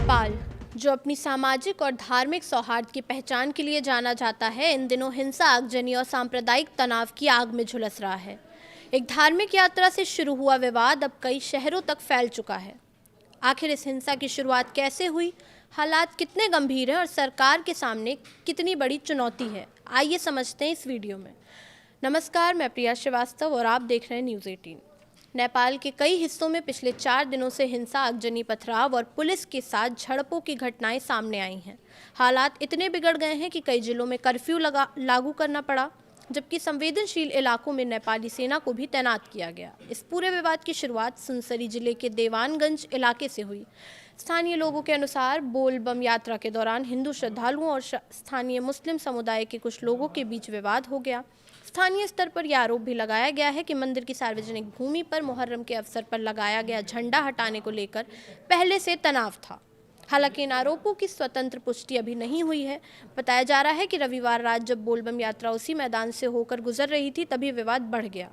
नेपाल, जो अपनी सामाजिक और धार्मिक सौहार्द की पहचान के लिए जाना जाता है, इन दिनों हिंसा, आगजनी और सांप्रदायिक तनाव की आग में झुलस रहा है। एक धार्मिक यात्रा से शुरू हुआ विवाद अब कई शहरों तक फैल चुका है। आखिर इस हिंसा की शुरुआत कैसे हुई, हालात कितने गंभीर हैं और सरकार के सामने कितनी बड़ी चुनौती है, आइए समझते हैं इस वीडियो में। नमस्कार, मैं प्रिया श्रीवास्तव और आप देख रहे हैं न्यूज़ 18। नेपाल के कई हिस्सों में पिछले 4 दिनों से हिंसा, आगजनी, पथराव और पुलिस के साथ झड़पों की घटनाएं सामने आई हैं। हालात इतने बिगड़ गए हैं कि कई जिलों में कर्फ्यू लागू करना पड़ा, जबकि संवेदनशील इलाकों में नेपाली सेना को भी तैनात किया गया। इस पूरे विवाद की शुरुआत सुनसरी जिले के देवानगंज इलाके से हुई। स्थानीय लोगों के अनुसार बोलबम यात्रा के दौरान हिंदू श्रद्धालुओं और स्थानीय मुस्लिम समुदाय के कुछ लोगों के बीच विवाद हो गया। स्थानीय स्तर पर यह आरोप भी लगाया गया है कि मंदिर की सार्वजनिक भूमि पर मुहर्रम के अवसर पर लगाया गया झंडा हटाने को लेकर पहले से तनाव था। हालांकि इन आरोपों की स्वतंत्र पुष्टि अभी नहीं हुई है। बताया जा रहा है कि रविवार रात जब बोलबम यात्रा उसी मैदान से होकर गुजर रही थी, तभी विवाद बढ़ गया।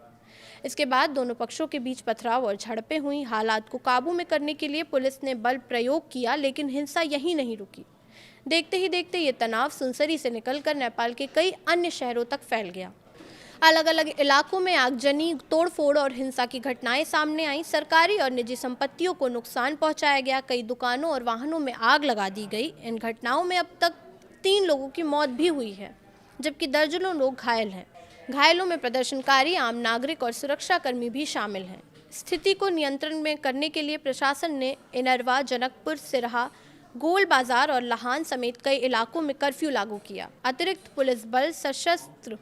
इसके बाद दोनों पक्षों के बीच पथराव और झड़पें हुई। हालात को काबू में करने के लिए पुलिस ने बल प्रयोग किया, लेकिन हिंसा यहीं नहीं रुकी। देखते ही देखते ये तनाव सुनसरी से निकलकर नेपाल के कई अन्य शहरों तक फैल गया। अलग अलग इलाकों में आगजनी, तोड़फोड़ और हिंसा की घटनाएं सामने आई। सरकारी और निजी संपत्तियों को नुकसान पहुंचाया गया। कई दुकानों और वाहनों में आग लगा दी गई। इन घटनाओं में अब तक 3 लोगों की मौत भी हुई है, जबकि दर्जनों लोग घायल हैं। घायलों में प्रदर्शनकारी, आम नागरिक और सुरक्षाकर्मी भी शामिल हैं। स्थिति को नियंत्रण में करने के लिए प्रशासन ने इनरवा, जनकपुर, सिरहा, गोल बाजार और लाहान समेत कई इलाकों में कर्फ्यू लागू किया। अतिरिक्त पुलिस बल, सशस्त्र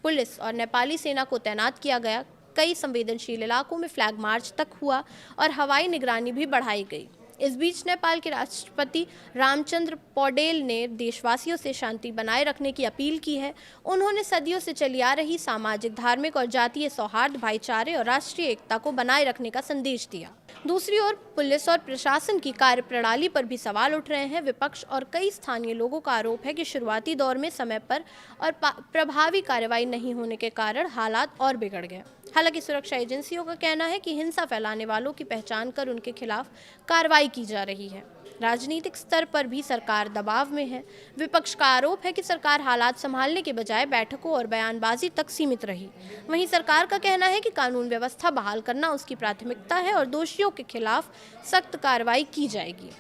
पुलिस और नेपाली सेना को तैनात किया गया। कई संवेदनशील इलाकों में फ्लैग मार्च तक हुआ और हवाई निगरानी भी बढ़ाई गई। इस बीच नेपाल के राष्ट्रपति रामचंद्र पौडेल ने देशवासियों से शांति बनाए रखने की अपील की है। उन्होंने सदियों से चली आ रही सामाजिक, धार्मिक और जातीय सौहार्द, भाईचारे और राष्ट्रीय एकता को बनाए रखने का संदेश दिया। दूसरी ओर पुलिस और प्रशासन की कार्यप्रणाली पर भी सवाल उठ रहे हैं। विपक्ष और कई स्थानीय लोगों का आरोप है कि शुरुआती दौर में समय पर और प्रभावी कार्रवाई नहीं होने के कारण हालात और बिगड़ गए। हालांकि सुरक्षा एजेंसियों का कहना है कि हिंसा फैलाने वालों की पहचान कर उनके खिलाफ कार्रवाई की जा रही है। राजनीतिक स्तर पर भी सरकार दबाव में है। विपक्ष का आरोप है कि सरकार हालात संभालने के बजाय बैठकों और बयानबाजी तक सीमित रही। वहीं सरकार का कहना है कि कानून व्यवस्था बहाल करना उसकी प्राथमिकता है और दोषियों के खिलाफ सख्त कार्रवाई की जाएगी।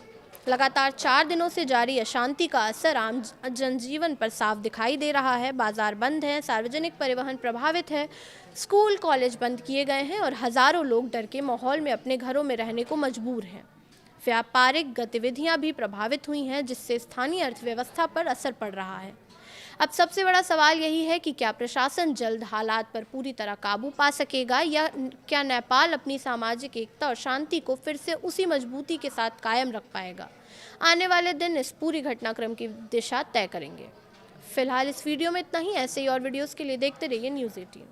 लगातार 4 दिनों से जारी अशांति का असर आम जनजीवन पर साफ दिखाई दे रहा है। बाजार बंद हैं, सार्वजनिक परिवहन प्रभावित है, स्कूल कॉलेज बंद किए गए हैं और हजारों लोग डर के माहौल में अपने घरों में रहने को मजबूर हैं। व्यापारिक गतिविधियां भी प्रभावित हुई हैं, जिससे स्थानीय अर्थव्यवस्था पर असर पड़ रहा है। अब सबसे बड़ा सवाल यही है कि क्या प्रशासन जल्द हालात पर पूरी तरह काबू पा सकेगा, या क्या नेपाल अपनी सामाजिक एकता और शांति को फिर से उसी मजबूती के साथ कायम रख पाएगा। आने वाले दिन इस पूरी घटनाक्रम की दिशा तय करेंगे। फिलहाल इस वीडियो में इतना ही। ऐसे ही और वीडियोस के लिए देखते रहिए न्यूज़ 18।